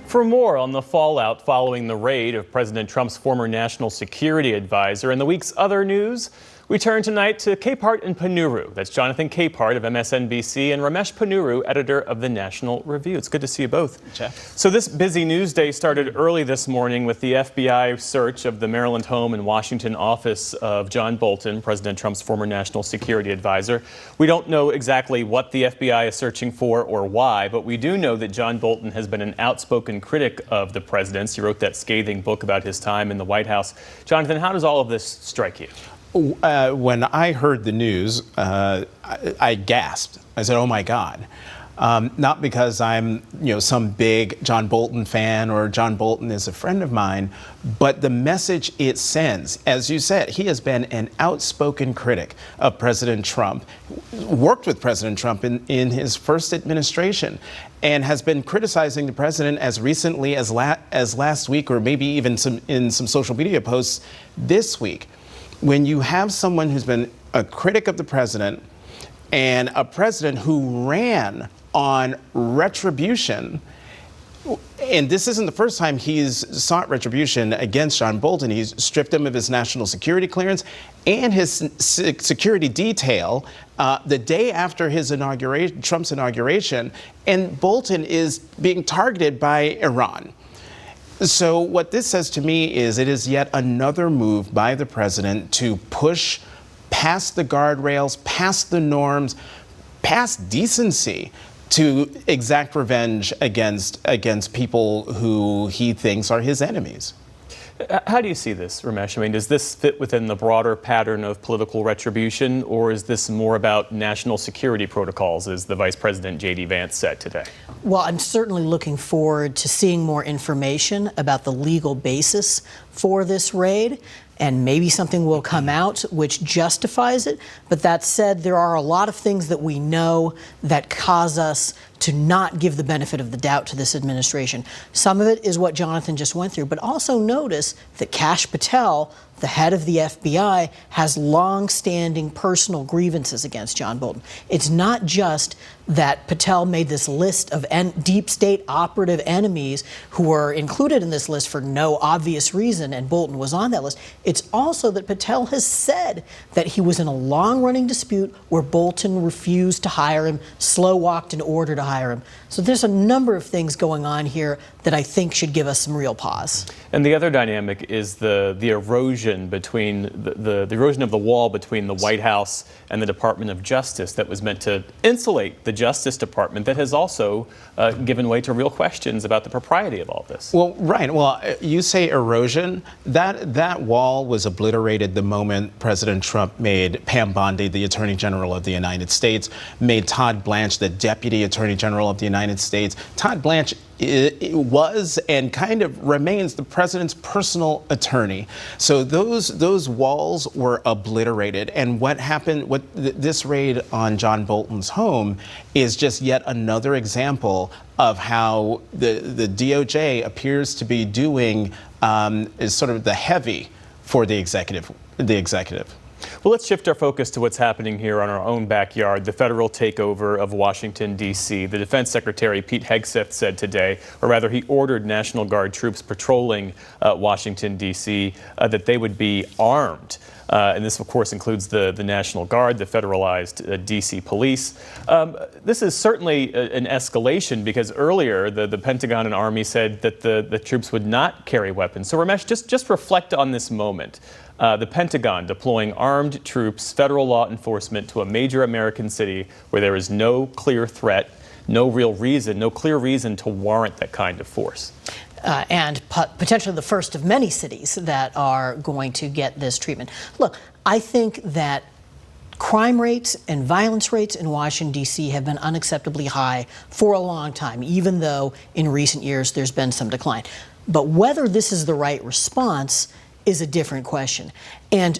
For more on the fallout following the raid of President Trump's former national security advisor and the week's other news, we turn tonight to Capehart and Panuru. That's Jonathan Capehart of MSNBC and Ramesh Panuru, editor of the National Review. It's good to see you both. Jeff. So this busy news day started early this morning with the FBI search of the Maryland home and Washington office of John Bolton, President Trump's former national security advisor. We don't know exactly what the FBI is searching for or why, but we do know that John Bolton has been an outspoken critic of the president's. He wrote that scathing book about his time in the White House. Jonathan, how does all of this strike you? When I heard the news, I gasped. I said, "Oh my God!" Not because I'm, some big John Bolton fan or John Bolton is a friend of mine, but the message it sends. As you said, he has been an outspoken critic of President Trump, worked with President Trump in his first administration, and has been criticizing the president as recently as last week, or maybe even in some social media posts this week. When you have someone who's been a critic of the president and a president who ran on retribution, and this isn't the first time he's sought retribution against John Bolton. He's stripped him of his national security clearance and his security detail the day after his Trump's inauguration, and Bolton is being targeted by Iran. So what this says to me is it is yet another move by the president to push past the guardrails, past the norms, past decency to exact revenge against people who he thinks are his enemies. How do you see this, Ramesh? I mean, does this fit within the broader pattern of political retribution, or is this more about national security protocols, as the Vice President J.D. Vance said today? Well, I'm certainly looking forward to seeing more information about the legal basis for this raid, and maybe something will come out which justifies it. But that said, there are a lot of things that we know that cause us to not give the benefit of the doubt to this administration. Some of it is what Jonathan just went through, but also notice that Kash Patel, the head of the FBI, has long-standing personal grievances against John Bolton. It's not just that Patel made this list of deep state operative enemies who were included in this list for no obvious reason, and Bolton was on that list. It's also that Patel has said that he was in a long-running dispute where Bolton refused to hire him, slow-walked an order to hire him. So there's a number of things going on here that I think should give us some real pause. And the other dynamic is the erosion between the erosion of the wall between the White House and the Department of Justice that was meant to insulate the Justice Department, that has also given way to real questions about the propriety of all this. Well, right. Well, you say erosion. That wall was obliterated the moment President Trump made Pam Bondi the Attorney General of the United States, made Todd Blanche the Deputy Attorney General of the United States. Todd Blanche it was and kind of remains the president's personal attorney. So those walls were obliterated. And what happened, this raid on John Bolton's home is just yet another example of how the DOJ appears to be doing is sort of the heavy for the executive. Well, let's shift our focus to what's happening here on our own backyard, the federal takeover of Washington, D.C. The Defense Secretary Pete Hegseth said today, or rather he ordered National Guard troops patrolling Washington, D.C., that they would be armed. And this, of course, includes the National Guard, the federalized D.C. police. This is certainly an escalation because earlier the Pentagon and Army said that the troops would not carry weapons. So, Ramesh, just reflect on this moment. The Pentagon deploying armed troops, federal law enforcement to a major American city where there is no clear threat, no clear reason to warrant that kind of force. And potentially the first of many cities that are going to get this treatment. Look, I think that crime rates and violence rates in Washington, D.C. have been unacceptably high for a long time, even though in recent years there's been some decline. But whether this is the right response is a different question. And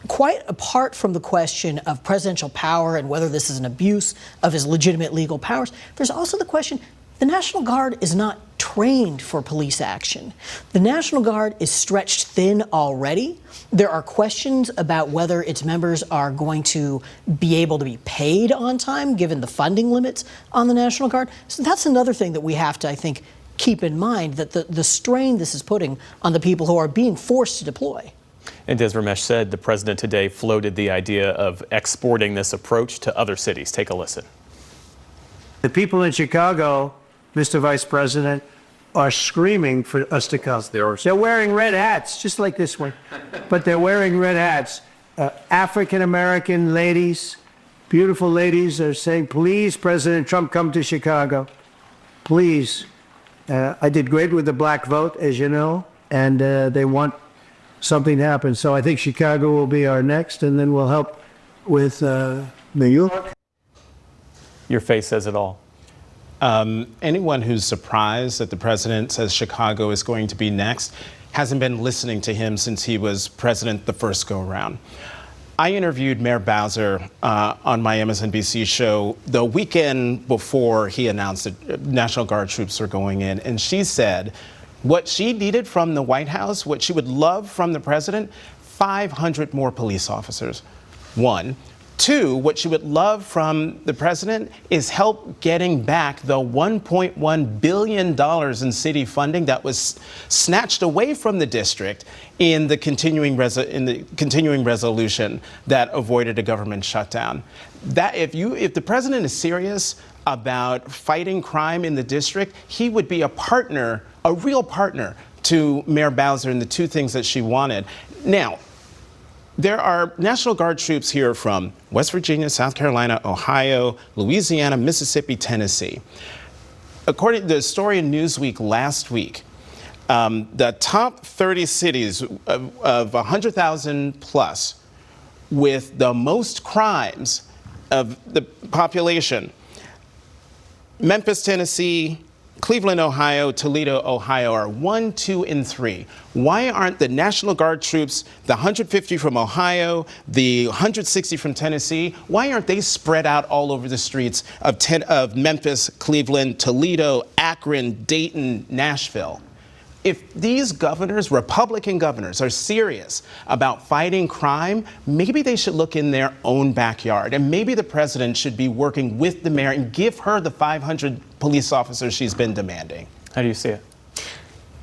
quite apart from the question of presidential power and whether this is an abuse of his legitimate legal powers, there's also the question, the National Guard is not trained for police action. The National Guard is stretched thin already. There are questions about whether its members are going to be able to be paid on time, given the funding limits on the National Guard. So that's another thing that we have to, I think, keep in mind, that the strain this is putting on the people who are being forced to deploy. And as Ramesh said, the president today floated the idea of exporting this approach to other cities. Take a listen. The people in Chicago, Mr. Vice President, are screaming for us to come. They're wearing red hats, just like this one, but they're wearing red hats. African-American ladies, beautiful ladies, are saying, please, President Trump, come to Chicago. Please. I did great with the black vote, as you know, and they want something to happen. So I think Chicago will be our next, and then we'll help with New York. Your face says it all. Anyone who's surprised that the president says Chicago is going to be next hasn't been listening to him since he was president the first go around. I interviewed Mayor Bowser on my MSNBC show the weekend before he announced that National Guard troops are going in, and she said what she needed from the White House, what she would love from the president, 500 more police officers. 1. 2, what she would love from the president is help getting back the $1.1 billion in city funding that was snatched away from the district in the continuing resolution that avoided a government shutdown. That if the president is serious about fighting crime in the district, he would be a partner, a real partner to Mayor Bowser in the two things that she wanted. Now, There are National Guard troops here from West Virginia, South Carolina, Ohio, Louisiana, Mississippi, Tennessee. According to the story in Newsweek last week, the top 30 cities of 100,000 plus with the most crimes of the population: Memphis, Tennessee, Cleveland, Ohio, Toledo, Ohio are 1, 2, and 3. Why aren't the National Guard troops, the 150 from Ohio, the 160 from Tennessee, why aren't they spread out all over the streets of Memphis, Cleveland, Toledo, Akron, Dayton, Nashville? If these governors, Republican governors, are serious about fighting crime, maybe they should look in their own backyard. And maybe the president should be working with the mayor and give her the 500 police officers she's been demanding. How do you see it?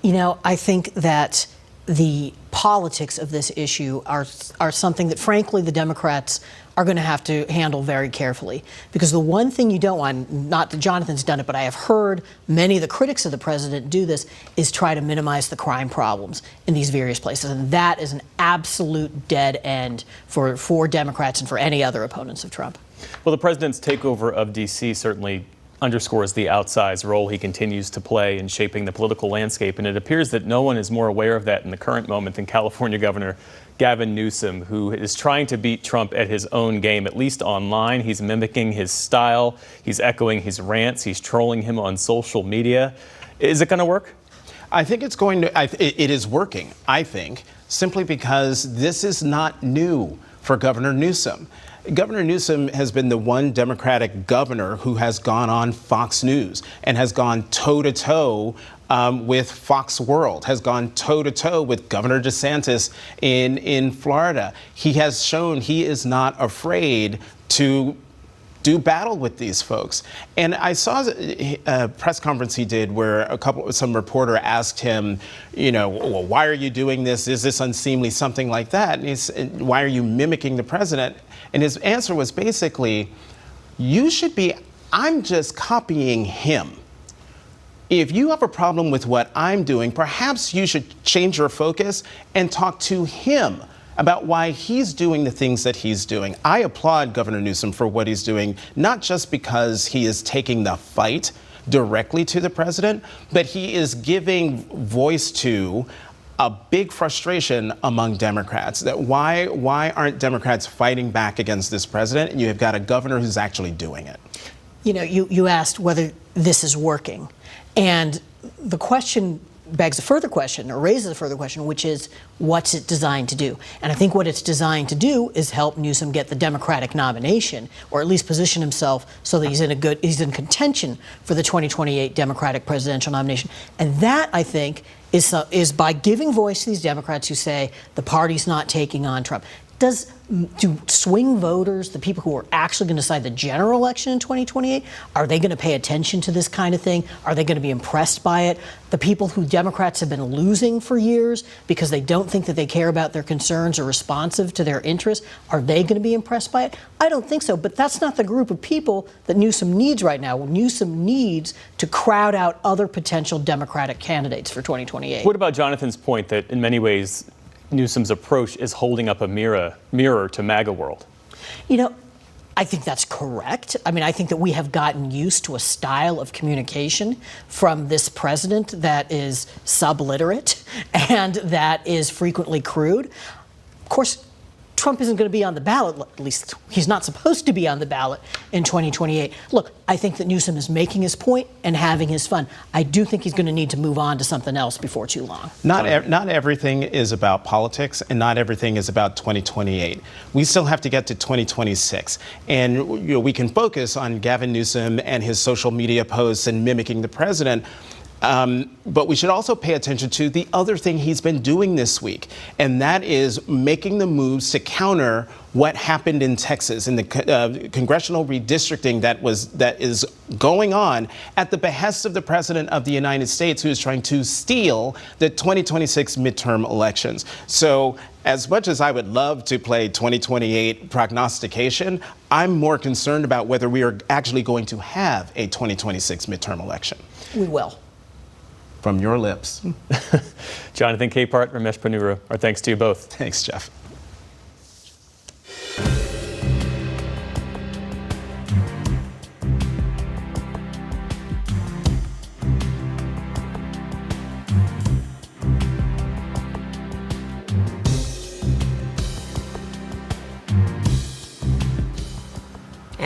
You know, I think that the politics of this issue are something that, frankly, the Democrats are going to have to handle very carefully. Because the one thing you don't want, not that Jonathan's done it, but I have heard many of the critics of the president do this, is try to minimize the crime problems in these various places. And that is an absolute dead end for Democrats and for any other opponents of Trump. Well, the president's takeover of D.C. certainly underscores the outsized role he continues to play in shaping the political landscape, and it appears that no one is more aware of that in the current moment than California Governor Gavin Newsom, who is trying to beat Trump at his own game, at least online. He's mimicking his style, he's echoing his rants, he's trolling him on social media. Is it going to work? I think it's going to, it is working, I think, simply because this is not new for Governor Newsom. Governor Newsom has been the one Democratic governor who has gone on Fox News and has gone toe-to-toe with Fox World, has gone toe-to-toe with Governor DeSantis in Florida. He has shown he is not afraid to do battle with these folks. And I saw a press conference he did where some reporter asked him, you know, well, why are you doing this? Is this unseemly? Something like that. And he said, why are you mimicking the president? And his answer was basically, I'm just copying him. If you have a problem with what I'm doing, perhaps you should change your focus and talk to him about why he's doing the things that he's doing. I applaud Governor Newsom for what he's doing, not just because he is taking the fight directly to the president, but he is giving voice to a big frustration among Democrats that why aren't Democrats fighting back against this president? And you have got a governor who's actually doing it. You know, you asked whether this is working. And the question begs a further question, or raises a further question, which is, what's it designed to do? And I think what it's designed to do is help Newsom get the Democratic nomination, or at least position himself so that he's in contention for the 2028 Democratic presidential nomination. And that, I think, is by giving voice to these Democrats who say the party's not taking on Trump. Do swing voters, the people who are actually going to decide the general election in 2028, are they going to pay attention to this kind of thing? Are they going to be impressed by it? The people who Democrats have been losing for years because they don't think that they care about their concerns or responsive to their interests, are they going to be impressed by it? I don't think so, but that's not the group of people that Newsom needs right now. Newsom needs to crowd out other potential Democratic candidates for 2028. What about Jonathan's point that in many ways Newsom's approach is holding up a mirror to MAGA world? You know, I think that's correct. I mean, I think that we have gotten used to a style of communication from this president that is subliterate and that is frequently crude. Of course, Trump isn't going to be on the ballot, at least he's not supposed to be on the ballot in 2028. Look, I think that Newsom is making his point and having his fun. I do think he's going to need to move on to something else before too long. Not everything is about politics, and not everything is about 2028. We still have to get to 2026. And you know, we can focus on Gavin Newsom and his social media posts and mimicking the president. But we should also pay attention to the other thing he's been doing this week, and that is making the moves to counter what happened in Texas in the congressional redistricting that is going on at the behest of the president of the United States, who is trying to steal the 2026 midterm elections. So as much as I would love to play 2028 prognostication, I'm more concerned about whether we are actually going to have a 2026 midterm election. We will. From your lips. Jonathan Capehart, Ramesh Ponnuru, our thanks to you both. Thanks, Jeff.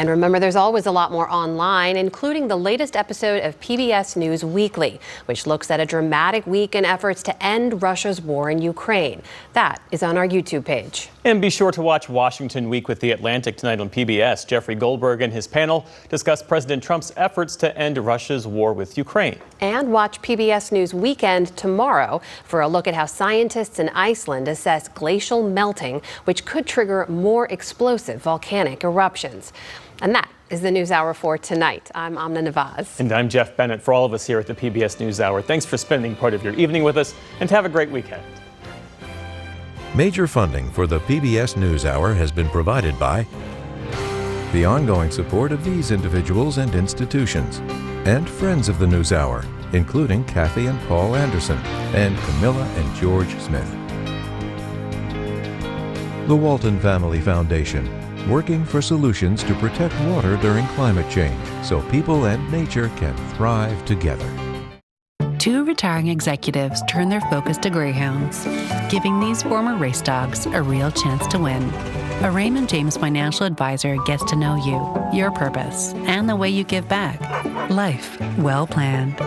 And remember, there's always a lot more online, including the latest episode of PBS News Weekly, which looks at a dramatic week in efforts to end Russia's war in Ukraine. That is on our YouTube page. And be sure to watch Washington Week with The Atlantic tonight on PBS. Jeffrey Goldberg and his panel discuss President Trump's efforts to end Russia's war with Ukraine. And watch PBS News Weekend tomorrow for a look at how scientists in Iceland assess glacial melting, which could trigger more explosive volcanic eruptions. And that is the NewsHour for tonight. I'm Amna Nawaz. And I'm Jeff Bennett. For all of us here at the PBS NewsHour, thanks for spending part of your evening with us, and have a great weekend. Major funding for the PBS NewsHour has been provided by the ongoing support of these individuals and institutions, and friends of the NewsHour, including Kathy and Paul Anderson, and Camilla and George Smith. The Walton Family Foundation, working for solutions to protect water during climate change so people and nature can thrive together. 2 retiring executives turn their focus to greyhounds, giving these former race dogs a real chance to win. A Raymond James financial advisor gets to know you, your purpose, and the way you give back. Life well planned.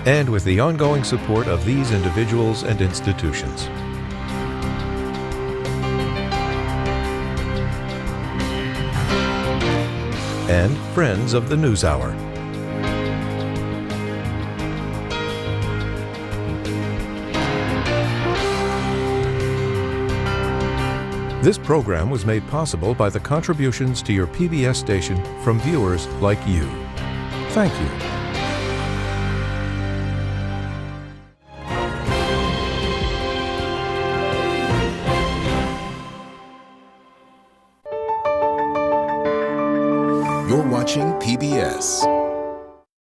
And with the ongoing support of these individuals and institutions. And friends of the NewsHour. This program was made possible by the contributions to your PBS station from viewers like you. Thank you. You're watching PBS.